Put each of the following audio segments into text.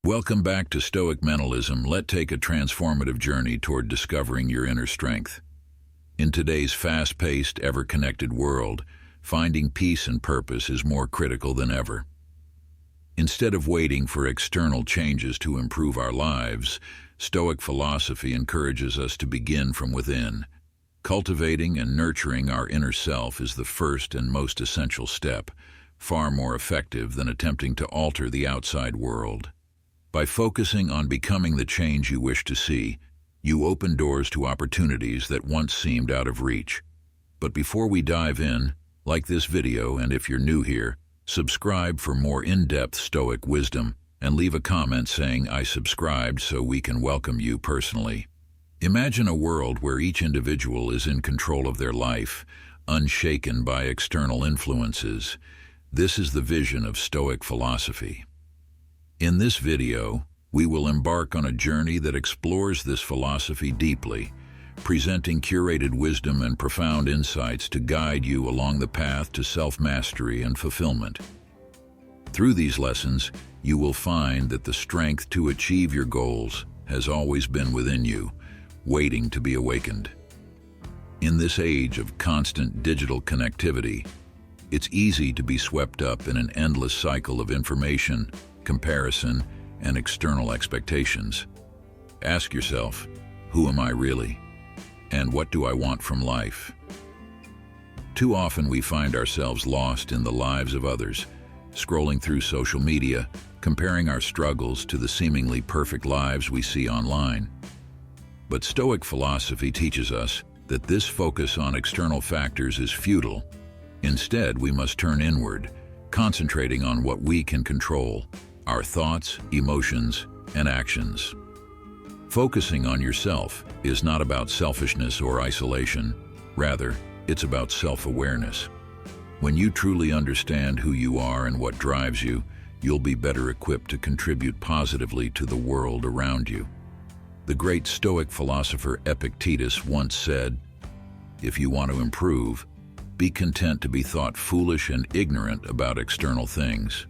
Welcome back to Stoic Mentalism. Let's take a transformative journey toward discovering your inner strength. In today's fast-paced, ever-connected world, finding peace and purpose is more critical than ever. Instead of waiting for external changes to improve our lives, Stoic philosophy encourages us to begin from within. Cultivating and nurturing our inner self is the first and most essential step, far more effective than attempting to alter the outside world. By focusing on becoming the change you wish to see, you open doors to opportunities that once seemed out of reach. But before we dive in, like this video, and if you're new here, subscribe for more in-depth Stoic wisdom and leave a comment saying I subscribed so we can welcome you personally. Imagine a world where each individual is in control of their life, unshaken by external influences. This is the vision of Stoic philosophy. In this video, we will embark on a journey that explores this philosophy deeply, presenting curated wisdom and profound insights to guide you along the path to self-mastery and fulfillment. Through these lessons, you will find that the strength to achieve your goals has always been within you, waiting to be awakened. In this age of constant digital connectivity, it's easy to be swept up in an endless cycle of information, comparison, and external expectations. Ask yourself, who am I really? And what do I want from life? Too often we find ourselves lost in the lives of others, scrolling through social media, comparing our struggles to the seemingly perfect lives we see online. But Stoic philosophy teaches us that this focus on external factors is futile. Instead, we must turn inward, concentrating on what we can control: our thoughts, emotions, and actions. Focusing on yourself is not about selfishness or isolation. Rather, it's about self-awareness. When you truly understand who you are and what drives you, you'll be better equipped to contribute positively to the world around you. The great Stoic philosopher Epictetus once said, "If you want to improve, be content to be thought foolish and ignorant about external things."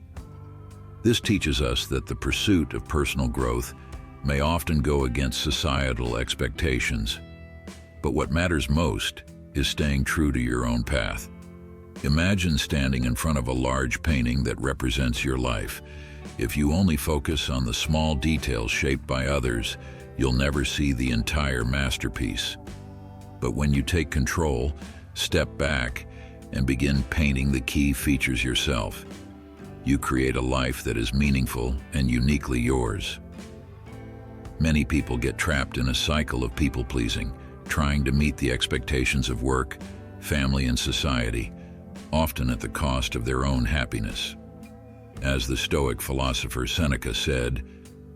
This teaches us that the pursuit of personal growth may often go against societal expectations. But what matters most is staying true to your own path. Imagine standing in front of a large painting that represents your life. If you only focus on the small details shaped by others, you'll never see the entire masterpiece. But when you take control, step back, and begin painting the key features yourself, you create a life that is meaningful and uniquely yours. Many people get trapped in a cycle of people-pleasing, trying to meet the expectations of work, family, and society, often at the cost of their own happiness. As the Stoic philosopher Seneca said,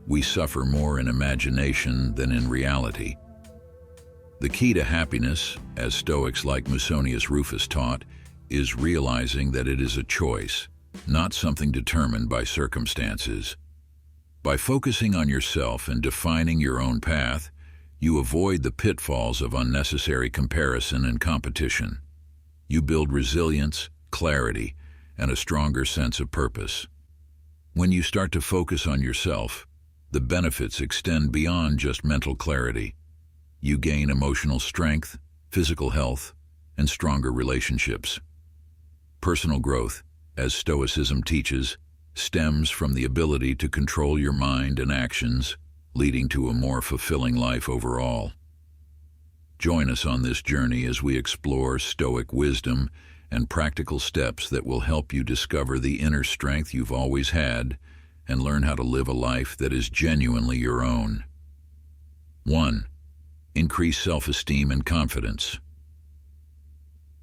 "We suffer more in imagination than in reality." The key to happiness, as Stoics like Musonius Rufus taught, is realizing that it is a choice, not something determined by circumstances. By focusing on yourself and defining your own path, you avoid the pitfalls of unnecessary comparison and competition. You build resilience, clarity, and a stronger sense of purpose. When you start to focus on yourself, the benefits extend beyond just mental clarity. You gain emotional strength, physical health, and stronger relationships. Personal growth, as Stoicism teaches, stems from the ability to control your mind and actions, leading to a more fulfilling life overall. Join us on this journey as we explore Stoic wisdom and practical steps that will help you discover the inner strength you've always had and learn how to live a life that is genuinely your own. 1. Increase self-esteem and confidence.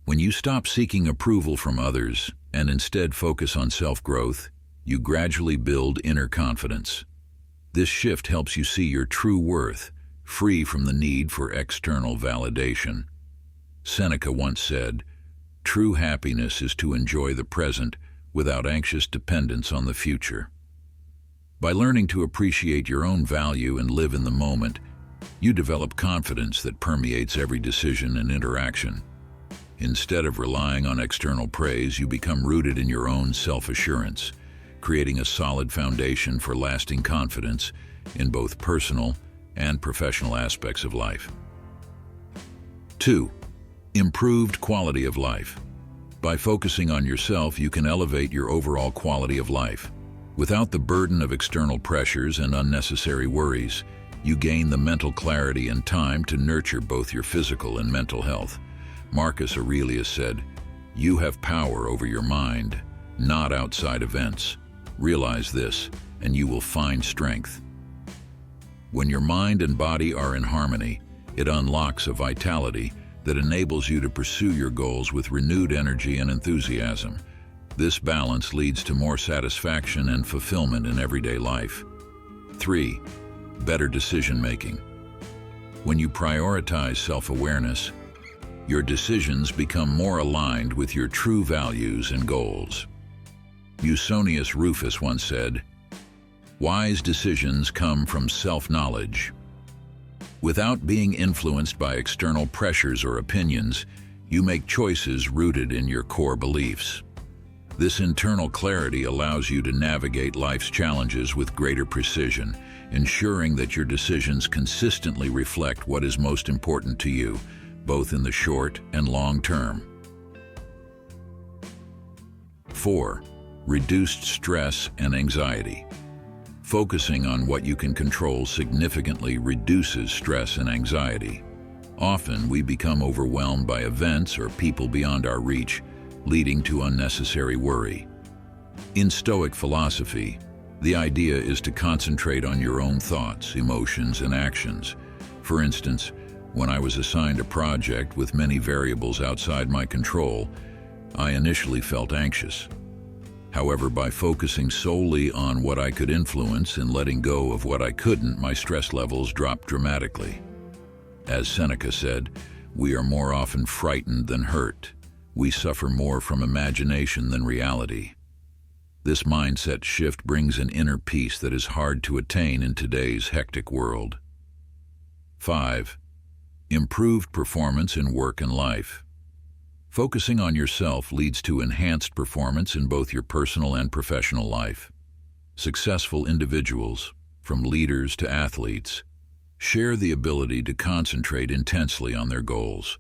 When you stop seeking approval from others and instead focus on self-growth, you gradually build inner confidence. This shift helps you see your true worth, free from the need for external validation. Seneca once said, "True happiness is to enjoy the present without anxious dependence on the future." By learning to appreciate your own value and live in the moment, you develop confidence that permeates every decision and interaction. Instead of relying on external praise, you become rooted in your own self-assurance, creating a solid foundation for lasting confidence in both personal and professional aspects of life. 2. Improved quality of life. By focusing on yourself, you can elevate your overall quality of life. Without the burden of external pressures and unnecessary worries, you gain the mental clarity and time to nurture both your physical and mental health. Marcus Aurelius said, "You have power over your mind, not outside events. Realize this, and you will find strength." When your mind and body are in harmony, it unlocks a vitality that enables you to pursue your goals with renewed energy and enthusiasm. This balance leads to more satisfaction and fulfillment in everyday life. 3. Better decision-making. When you prioritize self-awareness, your decisions become more aligned with your true values and goals. Musonius Rufus once said, "Wise decisions come from self-knowledge." Without being influenced by external pressures or opinions, you make choices rooted in your core beliefs. This internal clarity allows you to navigate life's challenges with greater precision, ensuring that your decisions consistently reflect what is most important to you, both in the short and long term. 4. Reduced stress and anxiety. Focusing on what you can control significantly reduces stress and anxiety. Often we become overwhelmed by events or people beyond our reach, leading to unnecessary worry. In Stoic philosophy, the idea is to concentrate on your own thoughts, emotions, and actions. For instance, when I was assigned a project with many variables outside my control, I initially felt anxious. However, by focusing solely on what I could influence and letting go of what I couldn't, my stress levels dropped dramatically. As Seneca said, "We are more often frightened than hurt. We suffer more from imagination than reality." This mindset shift brings an inner peace that is hard to attain in today's hectic world. 5. Improved performance in work and life. Focusing on yourself leads to enhanced performance in both your personal and professional life. Successful individuals, from leaders to athletes, share the ability to concentrate intensely on their goals.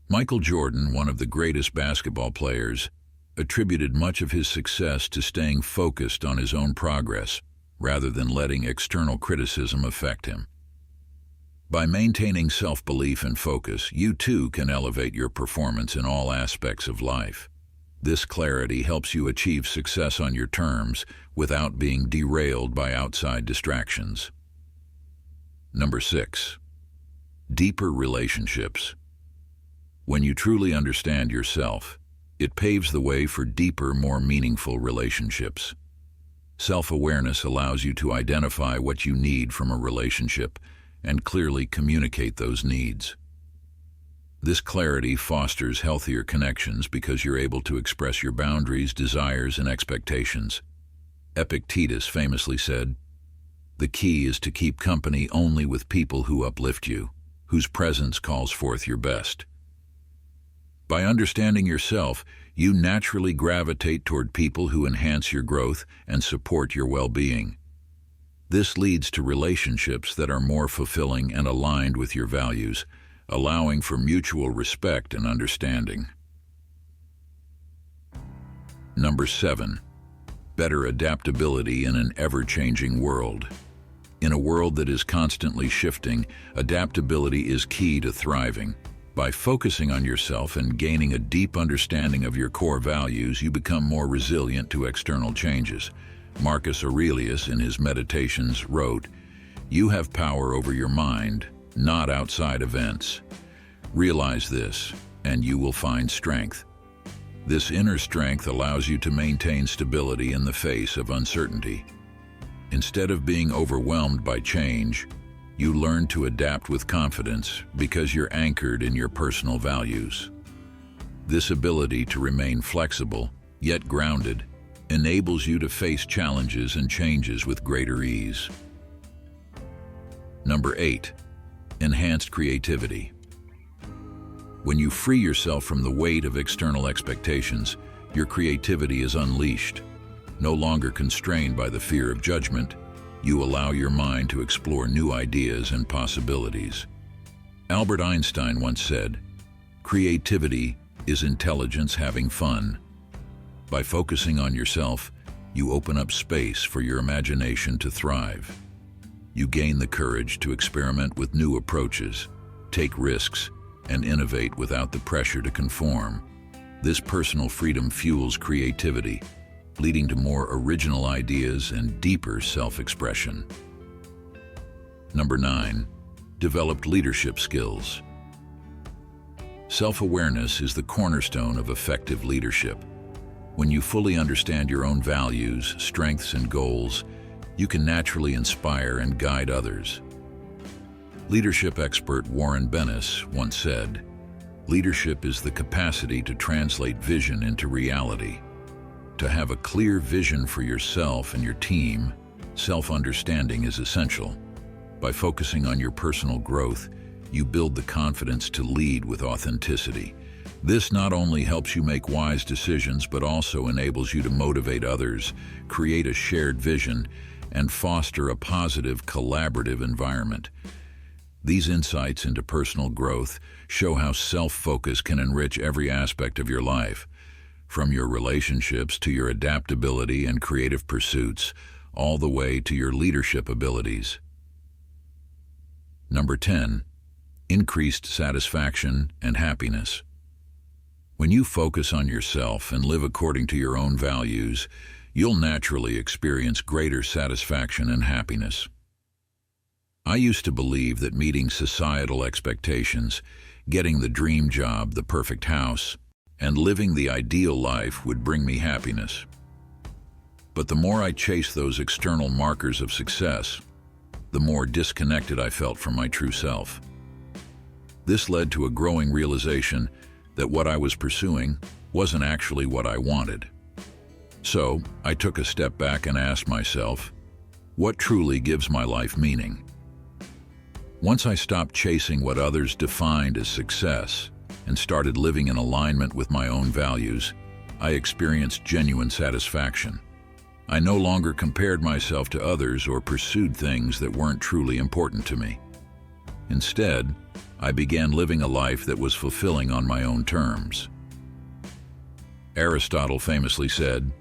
Michael Jordan, one of the greatest basketball players, attributed much of his success to staying focused on his own progress rather than letting external criticism affect him. By maintaining self-belief and focus, you too can elevate your performance in all aspects of life. This clarity helps you achieve success on your terms without being derailed by outside distractions. 6. Deeper relationships. When you truly understand yourself, it paves the way for deeper, more meaningful relationships. Self-awareness allows you to identify what you need from a relationship and clearly communicate those needs. This clarity fosters healthier connections because you're able to express your boundaries, desires, and expectations. Epictetus famously said, "The key is to keep company only with people who uplift you, whose presence calls forth your best." By understanding yourself, you naturally gravitate toward people who enhance your growth and support your well-being. This leads to relationships that are more fulfilling and aligned with your values, allowing for mutual respect and understanding. 7. Better adaptability in an ever-changing world. In a world that is constantly shifting, adaptability is key to thriving. By focusing on yourself and gaining a deep understanding of your core values, you become more resilient to external changes. Marcus Aurelius, in his Meditations, wrote, "You have power over your mind, not outside events. Realize this, and you will find strength." This inner strength allows you to maintain stability in the face of uncertainty. Instead of being overwhelmed by change, you learn to adapt with confidence because you're anchored in your personal values. This ability to remain flexible, yet grounded, enables you to face challenges and changes with greater ease. 8. Enhanced creativity. When you free yourself from the weight of external expectations, your creativity is unleashed. No longer constrained by the fear of judgment, you allow your mind to explore new ideas and possibilities. Albert Einstein once said, "Creativity is intelligence having fun." By focusing on yourself, you open up space for your imagination to thrive. You gain the courage to experiment with new approaches, take risks, and innovate without the pressure to conform. This personal freedom fuels creativity, leading to more original ideas and deeper self-expression. Number 9. Developed leadership skills. Self-awareness is the cornerstone of effective leadership. When you fully understand your own values, strengths, and goals, you can naturally inspire and guide others. Leadership expert Warren Bennis once said, "Leadership is the capacity to translate vision into reality." To have a clear vision for yourself and your team, self-understanding is essential. By focusing on your personal growth, you build the confidence to lead with authenticity. This not only helps you make wise decisions, but also enables you to motivate others, create a shared vision, and foster a positive, collaborative environment. These insights into personal growth show how self-focus can enrich every aspect of your life, from your relationships to your adaptability and creative pursuits, all the way to your leadership abilities. Number 10. Increased satisfaction and happiness. When you focus on yourself and live according to your own values, you'll naturally experience greater satisfaction and happiness. I used to believe that meeting societal expectations, getting the dream job, the perfect house, and living the ideal life would bring me happiness. But the more I chased those external markers of success, the more disconnected I felt from my true self. This led to a growing realization that what I was pursuing wasn't actually what I wanted. So, I took a step back and asked myself, what truly gives my life meaning? Once I stopped chasing what others defined as success and started living in alignment with my own values, I experienced genuine satisfaction. I no longer compared myself to others or pursued things that weren't truly important to me. Instead, I began living a life that was fulfilling on my own terms. Aristotle famously said,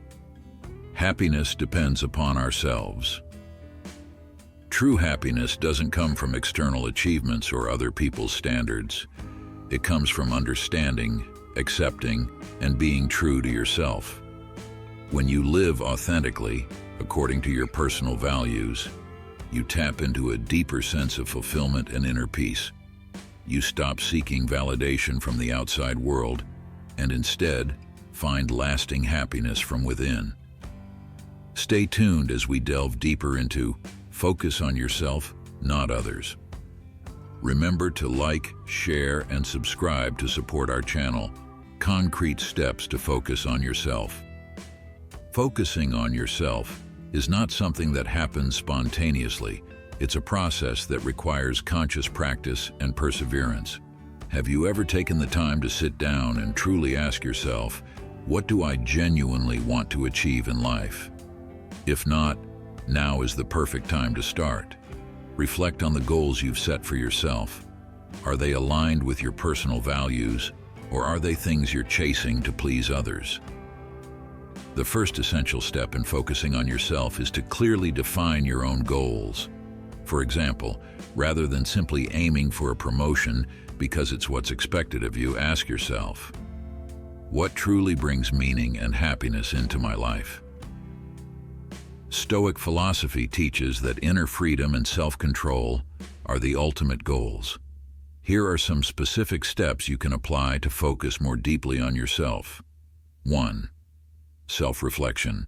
"Happiness depends upon ourselves." True happiness doesn't come from external achievements or other people's standards. It comes from understanding, accepting, and being true to yourself. When you live authentically, according to your personal values, you tap into a deeper sense of fulfillment and inner peace. You stop seeking validation from the outside world and instead find lasting happiness from within. Stay tuned as we delve deeper into Focus on Yourself, Not Others. Remember to like, share, and subscribe to support our channel. Concrete steps to focus on yourself. Focusing on yourself is not something that happens spontaneously. It's a process that requires conscious practice and perseverance. Have you ever taken the time to sit down and truly ask yourself, what do I genuinely want to achieve in life? If not, now is the perfect time to start. Reflect on the goals you've set for yourself. Are they aligned with your personal values, or are they things you're chasing to please others? The first essential step in focusing on yourself is to clearly define your own goals. For example, rather than simply aiming for a promotion because it's what's expected of you, ask yourself, what truly brings meaning and happiness into my life? Stoic philosophy teaches that inner freedom and self-control are the ultimate goals. Here are some specific steps you can apply to focus more deeply on yourself. 1. Self-reflection.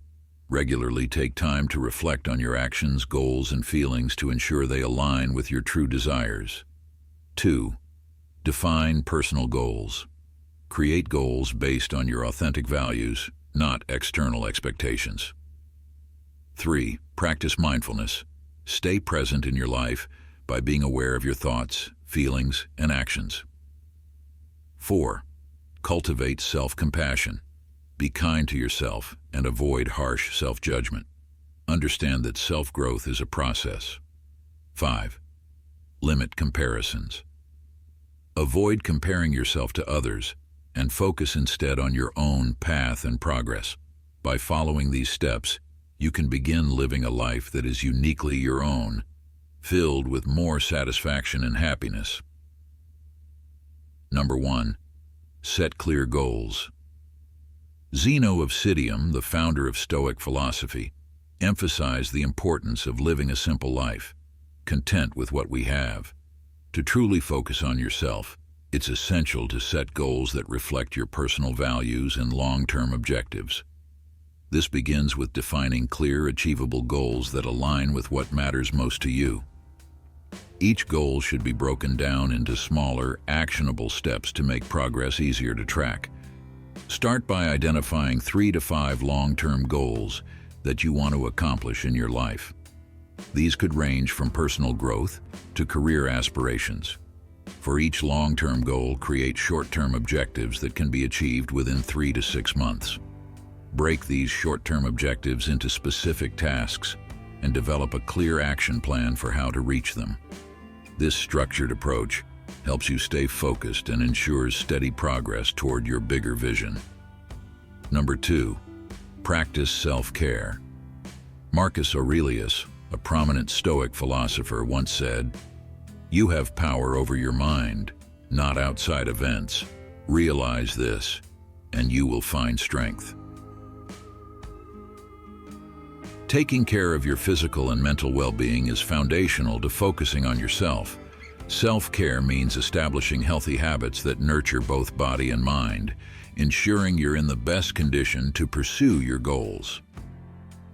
Regularly take time to reflect on your actions, goals, and feelings to ensure they align with your true desires. 2. Define personal goals. Create goals based on your authentic values, not external expectations. 3. Practice mindfulness. Stay present in your life by being aware of your thoughts, feelings, and actions. 4. Cultivate self-compassion. Be kind to yourself and avoid harsh self-judgment. Understand that self-growth is a process. 5. Limit comparisons. Avoid comparing yourself to others and focus instead on your own path and progress. By following these steps, you can begin living a life that is uniquely your own, filled with more satisfaction and happiness. Number 1. Set clear goals. Zeno of Citium, the founder of Stoic philosophy, emphasized the importance of living a simple life, content with what we have. To truly focus on yourself, it's essential to set goals that reflect your personal values and long-term objectives. This begins with defining clear, achievable goals that align with what matters most to you. Each goal should be broken down into smaller, actionable steps to make progress easier to track. Start by identifying 3 to 5 long-term goals that you want to accomplish in your life. These could range from personal growth to career aspirations. For each long-term goal, create short-term objectives that can be achieved within 3 to 6 months. Break these short-term objectives into specific tasks and develop a clear action plan for how to reach them. This structured approach helps you stay focused and ensures steady progress toward your bigger vision. Number 2. Practice self-care. Marcus Aurelius, a prominent Stoic philosopher, once said, "You have power over your mind, not outside events. Realize this, and you will find strength." Taking care of your physical and mental well-being is foundational to focusing on yourself. Self-care means establishing healthy habits that nurture both body and mind, ensuring you're in the best condition to pursue your goals.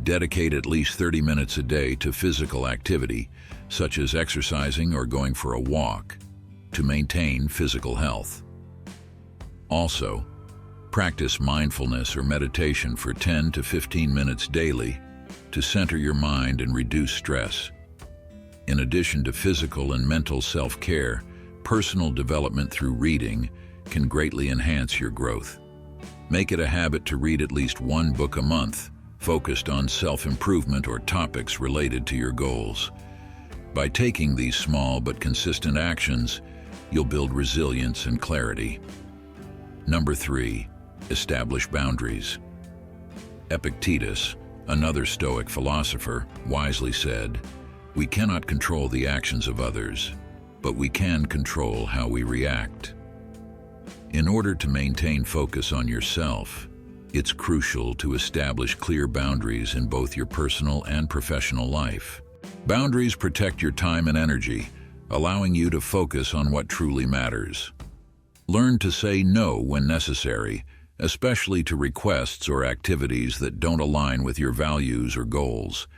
Dedicate at least 30 minutes a day to physical activity, such as exercising or going for a walk, to maintain physical health. Also, practice mindfulness or meditation for 10 to 15 minutes daily to center your mind and reduce stress. In addition to physical and mental self-care, personal development through reading can greatly enhance your growth. Make it a habit to read at least 1 book a month, focused on self-improvement or topics related to your goals. By taking these small but consistent actions, you'll build resilience and clarity. Number 3. Establish boundaries. Epictetus, another Stoic philosopher, wisely said, "We cannot control the actions of others, but we can control how we react." In order to maintain focus on yourself, it's crucial to establish clear boundaries in both your personal and professional life. Boundaries protect your time and energy, allowing you to focus on what truly matters. Learn to say no when necessary, especially to requests or activities that don't align with your values or goals.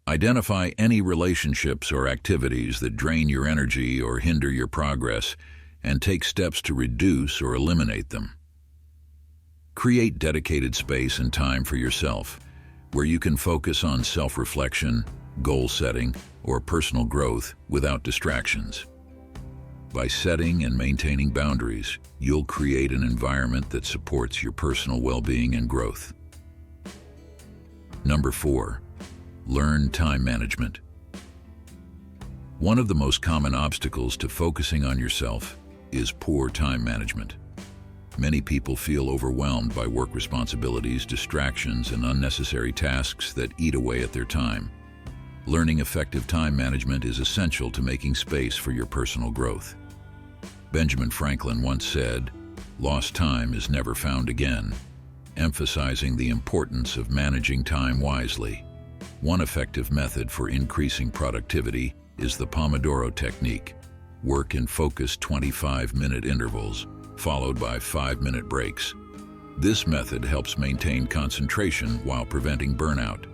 Identify any relationships or activities that drain your energy or hinder your progress, and take steps to reduce or eliminate them. Create dedicated space and time for yourself, where you can focus on self-reflection, goal setting, or personal growth without distractions. By setting and maintaining boundaries, you'll create an environment that supports your personal well-being and growth. Number 4. Learn time management. One of the most common obstacles to focusing on yourself is poor time management. Many people feel overwhelmed by work responsibilities, distractions, and unnecessary tasks that eat away at their time. Learning effective time management is essential to making space for your personal growth. Benjamin Franklin once said, "Lost time is never found again," emphasizing the importance of managing time wisely. One effective method for increasing productivity is the Pomodoro technique. Work in focused 25-minute intervals, followed by 5-minute breaks. This method helps maintain concentration while preventing burnout.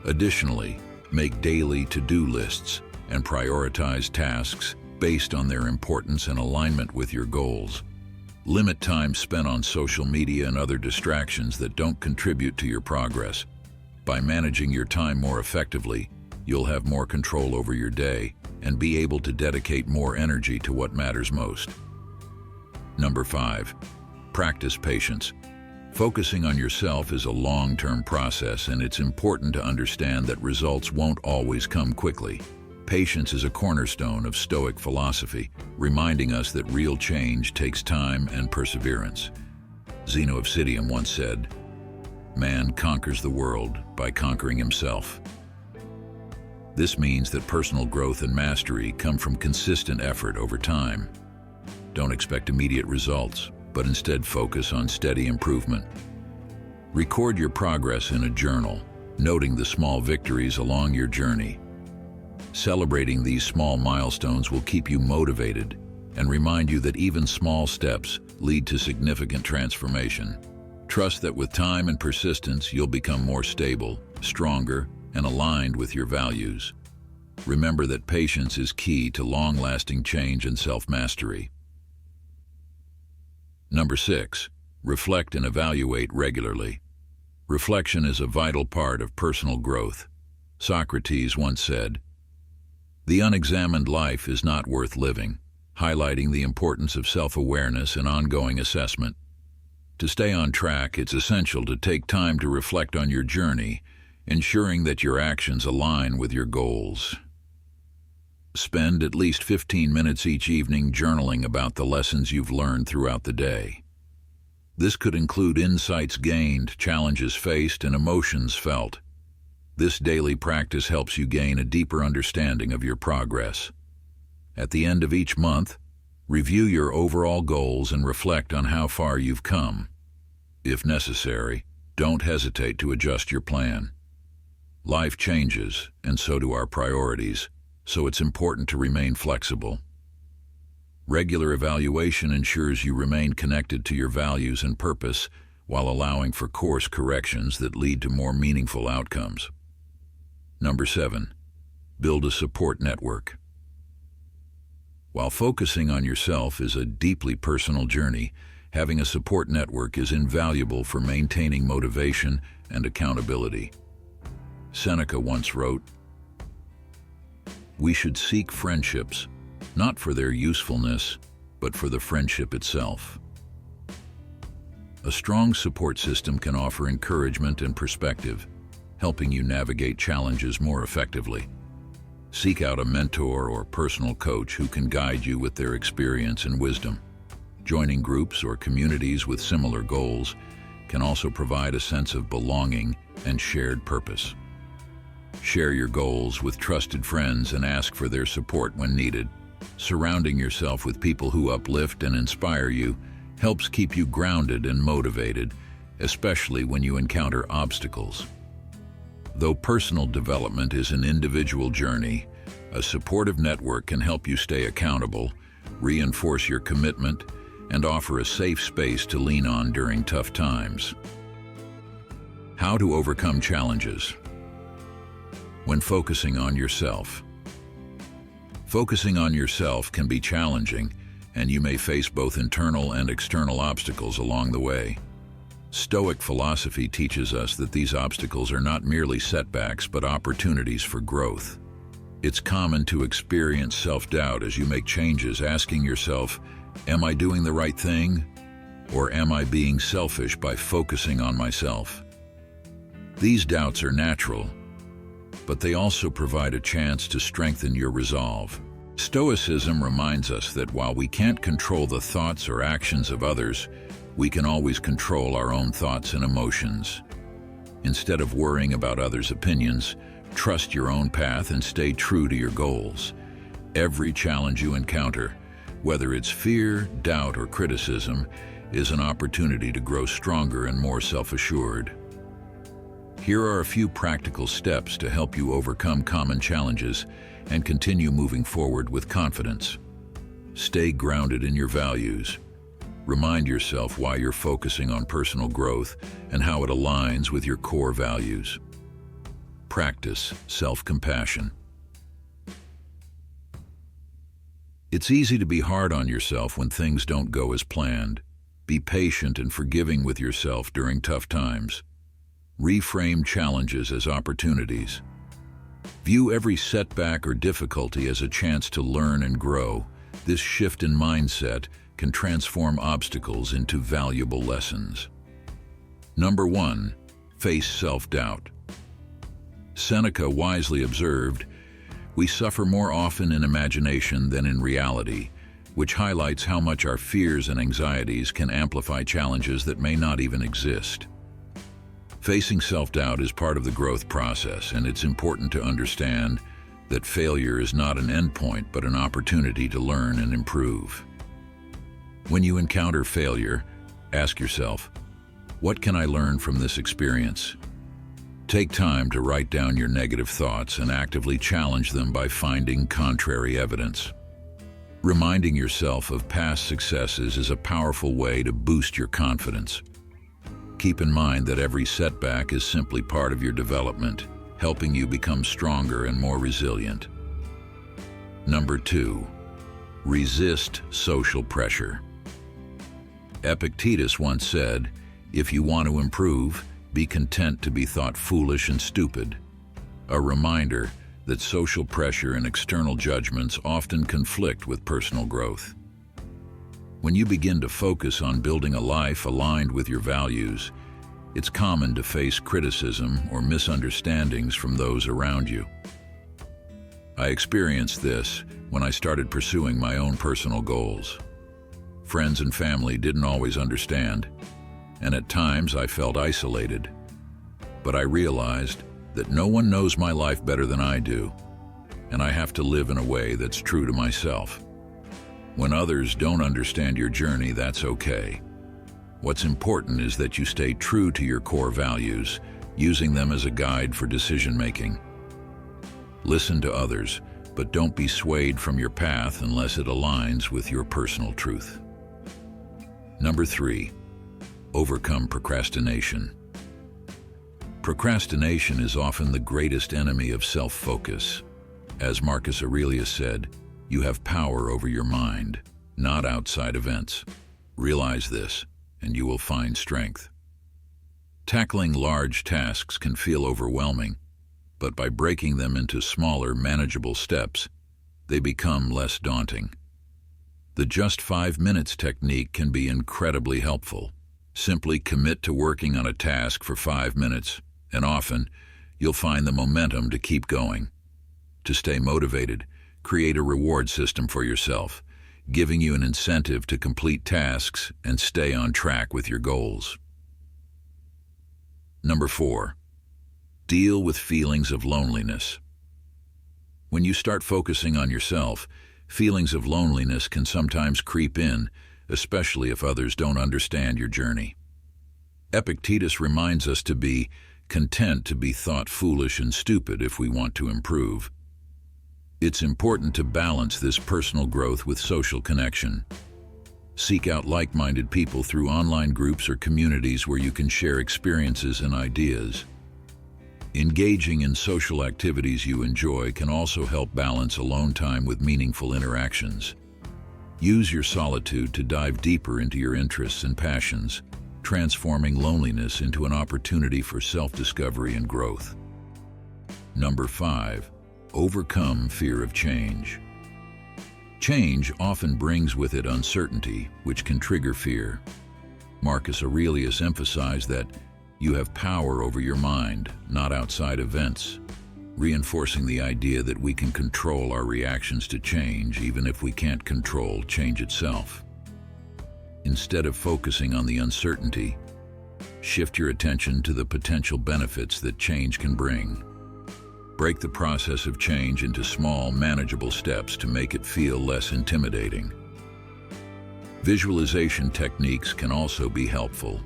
Additionally, make daily to-do lists and prioritize tasks based on their importance and alignment with your goals. Limit time spent on social media and other distractions that don't contribute to your progress. By managing your time more effectively, you'll have more control over your day and be able to dedicate more energy to what matters most. Number 5. Practice patience. Focusing on yourself is a long-term process, and it's important to understand that results won't always come quickly. Patience is a cornerstone of Stoic philosophy, reminding us that real change takes time and perseverance. Zeno of Citium once said, "Man conquers the world by conquering himself." This means that personal growth and mastery come from consistent effort over time. Don't expect immediate results, but instead focus on steady improvement. Record your progress in a journal, noting the small victories along your journey. Celebrating these small milestones will keep you motivated and remind you that even small steps lead to significant transformation. Trust that with time and persistence, you'll become more stable, stronger, and aligned with your values. Remember that patience is key to long-lasting change and self-mastery. Number 6, reflect and evaluate regularly. Reflection is a vital part of personal growth. Socrates once said, "The unexamined life is not worth living," highlighting the importance of self-awareness and ongoing assessment. To stay on track, it's essential to take time to reflect on your journey, ensuring that your actions align with your goals. Spend at least 15 minutes each evening journaling about the lessons you've learned throughout the day. This could include insights gained, challenges faced, and emotions felt. This daily practice helps you gain a deeper understanding of your progress. At the end of each month, review your overall goals and reflect on how far you've come. If necessary, don't hesitate to adjust your plan. Life changes, and so do our priorities, so it's important to remain flexible. Regular evaluation ensures you remain connected to your values and purpose while allowing for course corrections that lead to more meaningful outcomes. Number 7, build a support network. While focusing on yourself is a deeply personal journey, having a support network is invaluable for maintaining motivation and accountability. Seneca once wrote, "We should seek friendships, not for their usefulness, but for the friendship itself." A strong support system can offer encouragement and perspective, helping you navigate challenges more effectively. Seek out a mentor or personal coach who can guide you with their experience and wisdom. Joining groups or communities with similar goals can also provide a sense of belonging and shared purpose. Share your goals with trusted friends and ask for their support when needed. Surrounding yourself with people who uplift and inspire you helps keep you grounded and motivated, especially when you encounter obstacles. Though personal development is an individual journey, a supportive network can help you stay accountable, reinforce your commitment, and offer a safe space to lean on during tough times. How to overcome challenges. When focusing on yourself. Focusing on yourself can be challenging, and you may face both internal and external obstacles along the way. Stoic philosophy teaches us that these obstacles are not merely setbacks but opportunities for growth. It's common to experience self-doubt as you make changes, asking yourself, "Am I doing the right thing? Or am I being selfish by focusing on myself?" These doubts are natural, but they also provide a chance to strengthen your resolve. Stoicism reminds us that while we can't control the thoughts or actions of others, we can always control our own thoughts and emotions. Instead of worrying about others' opinions, trust your own path and stay true to your goals. Every challenge you encounter, whether it's fear, doubt, or criticism, is an opportunity to grow stronger and more self-assured. Here are a few practical steps to help you overcome common challenges and continue moving forward with confidence. Stay grounded in your values. Remind yourself why you're focusing on personal growth and how it aligns with your core values. Practice self-compassion. It's easy to be hard on yourself when things don't go as planned. Be patient and forgiving with yourself during tough times. Reframe challenges as opportunities. View every setback or difficulty as a chance to learn and grow. This shift in mindset can transform obstacles into valuable lessons. Number 1. Face self-doubt. Seneca wisely observed, "We suffer more often in imagination than in reality," which highlights how much our fears and anxieties can amplify challenges that may not even exist. Facing self-doubt is part of the growth process, and it's important to understand that failure is not an endpoint but an opportunity to learn and improve. When you encounter failure, ask yourself, what can I learn from this experience? Take time to write down your negative thoughts and actively challenge them by finding contrary evidence. Reminding yourself of past successes is a powerful way to boost your confidence. Keep in mind that every setback is simply part of your development, helping you become stronger and more resilient. Number 2. Resist social pressure. Epictetus once said, "If you want to improve, be content to be thought foolish and stupid." A reminder that social pressure and external judgments often conflict with personal growth. When you begin to focus on building a life aligned with your values, it's common to face criticism or misunderstandings from those around you. I experienced this when I started pursuing my own personal goals. Friends and family didn't always understand, and at times I felt isolated. But I realized that no one knows my life better than I do, and I have to live in a way that's true to myself. When others don't understand your journey, that's okay. What's important is that you stay true to your core values, using them as a guide for decision-making. Listen to others, but don't be swayed from your path unless it aligns with your personal truth. Number 3. Overcome procrastination. Procrastination is often the greatest enemy of self-focus. As Marcus Aurelius said, "You have power over your mind, not outside events." Realize this, and you will find strength. Tackling large tasks can feel overwhelming, but by breaking them into smaller, manageable steps, they become less daunting. The just 5 minutes technique can be incredibly helpful. Simply commit to working on a task for 5 minutes, and often you'll find the momentum to keep going. To stay motivated, create a reward system for yourself, giving you an incentive to complete tasks and stay on track with your goals. Number 4. Deal with feelings of loneliness. When you start focusing on yourself, feelings of loneliness can sometimes creep in, especially if others don't understand your journey. Epictetus reminds us to be content to be thought foolish and stupid if we want to improve. It's important to balance this personal growth with social connection. Seek out like-minded people through online groups or communities where you can share experiences and ideas. Engaging in social activities you enjoy can also help balance alone time with meaningful interactions. Use your solitude to dive deeper into your interests and passions, transforming loneliness into an opportunity for self-discovery and growth. Number 5. Overcome fear of change. Change often brings with it uncertainty, which can trigger fear. Marcus Aurelius emphasized that you have power over your mind, not outside events, reinforcing the idea that we can control our reactions to change even if we can't control change itself. Instead of focusing on the uncertainty, shift your attention to the potential benefits that change can bring. Break the process of change into small, manageable steps to make it feel less intimidating. Visualization techniques can also be helpful.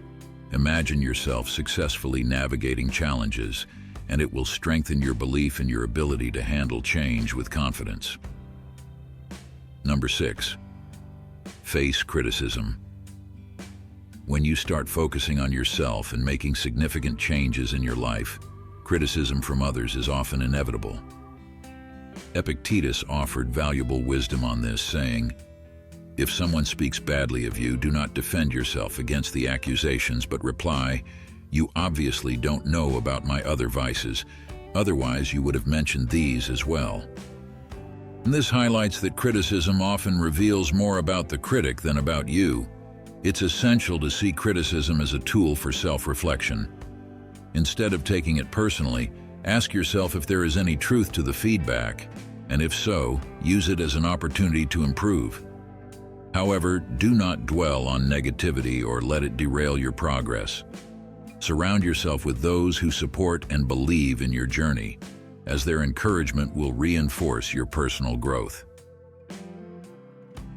Imagine yourself successfully navigating challenges, and it will strengthen your belief in your ability to handle change with confidence. Number 6. Face criticism. When you start focusing on yourself and making significant changes in your life, criticism from others is often inevitable. Epictetus offered valuable wisdom on this, saying, "If someone speaks badly of you, do not defend yourself against the accusations, but reply, 'You obviously don't know about my other vices, otherwise you would have mentioned these as well.'" And this highlights that criticism often reveals more about the critic than about you. It's essential to see criticism as a tool for self-reflection. Instead of taking it personally, ask yourself if there is any truth to the feedback, and if so, use it as an opportunity to improve. However, do not dwell on negativity or let it derail your progress. Surround yourself with those who support and believe in your journey, as their encouragement will reinforce your personal growth.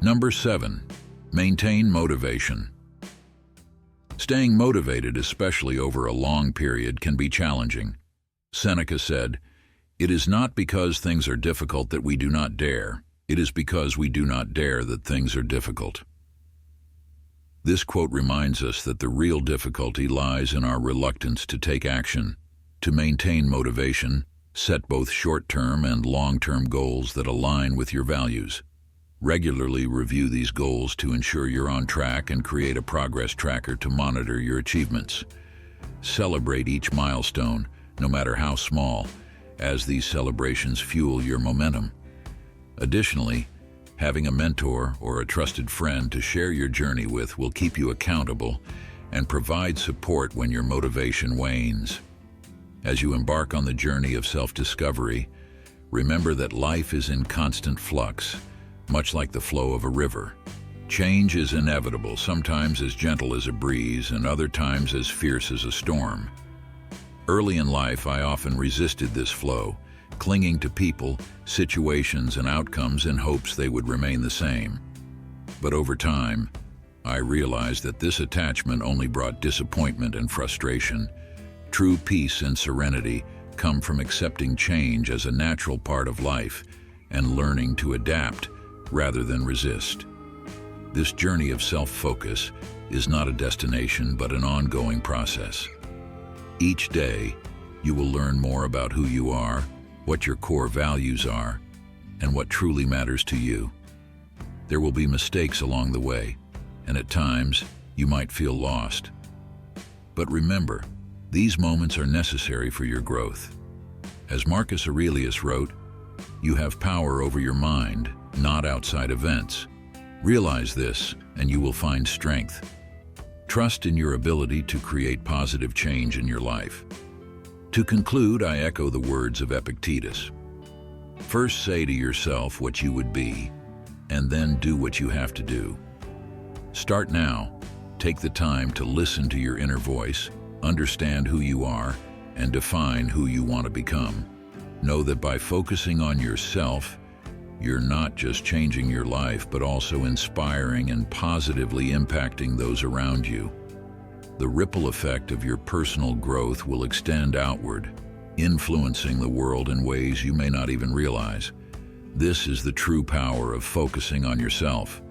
Number 7. Maintain motivation. Staying motivated, especially over a long period, can be challenging. Seneca said, "It is not because things are difficult that we do not dare. It is because we do not dare that things are difficult." This quote reminds us that the real difficulty lies in our reluctance to take action. To maintain motivation, set both short-term and long-term goals that align with your values. Regularly review these goals to ensure you're on track and create a progress tracker to monitor your achievements. Celebrate each milestone, no matter how small, as these celebrations fuel your momentum. Additionally, having a mentor or a trusted friend to share your journey with will keep you accountable and provide support when your motivation wanes. As you embark on the journey of self-discovery, remember that life is in constant flux, much like the flow of a river. Change is inevitable, sometimes as gentle as a breeze and other times as fierce as a storm. Early in life, I often resisted this flow, clinging to people, situations, and outcomes in hopes they would remain the same. But over time, I realized that this attachment only brought disappointment and frustration. True peace and serenity come from accepting change as a natural part of life and learning to adapt rather than resist. This journey of self-focus is not a destination but an ongoing process. Each day, you will learn more about who you are, what your core values are, and what truly matters to you. There will be mistakes along the way, and at times, you might feel lost. But remember, these moments are necessary for your growth. As Marcus Aurelius wrote, "You have power over your mind, not outside events." Realize this, and you will find strength. Trust in your ability to create positive change in your life. To conclude, I echo the words of Epictetus. First say to yourself what you would be, and then do what you have to do. Start now. Take the time to listen to your inner voice, understand who you are, and define who you want to become. Know that by focusing on yourself, you're not just changing your life, but also inspiring and positively impacting those around you. The ripple effect of your personal growth will extend outward, influencing the world in ways you may not even realize. This is the true power of focusing on yourself,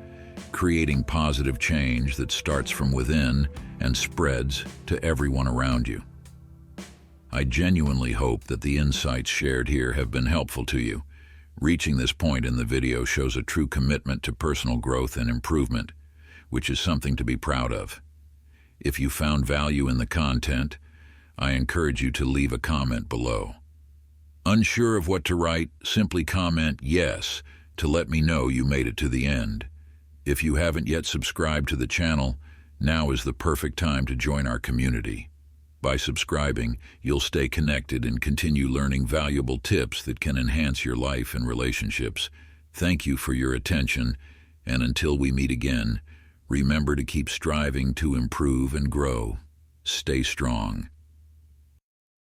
creating positive change that starts from within and spreads to everyone around you. I genuinely hope that the insights shared here have been helpful to you. Reaching this point in the video shows a true commitment to personal growth and improvement, which is something to be proud of. If you found value in the content, I encourage you to leave a comment below. Unsure of what to write, simply comment "yes" to let me know you made it to the end. If you haven't yet subscribed to the channel, now is the perfect time to join our community. By subscribing, you'll stay connected and continue learning valuable tips that can enhance your life and relationships. Thank you for your attention, and until we meet again, remember to keep striving to improve and grow. Stay strong.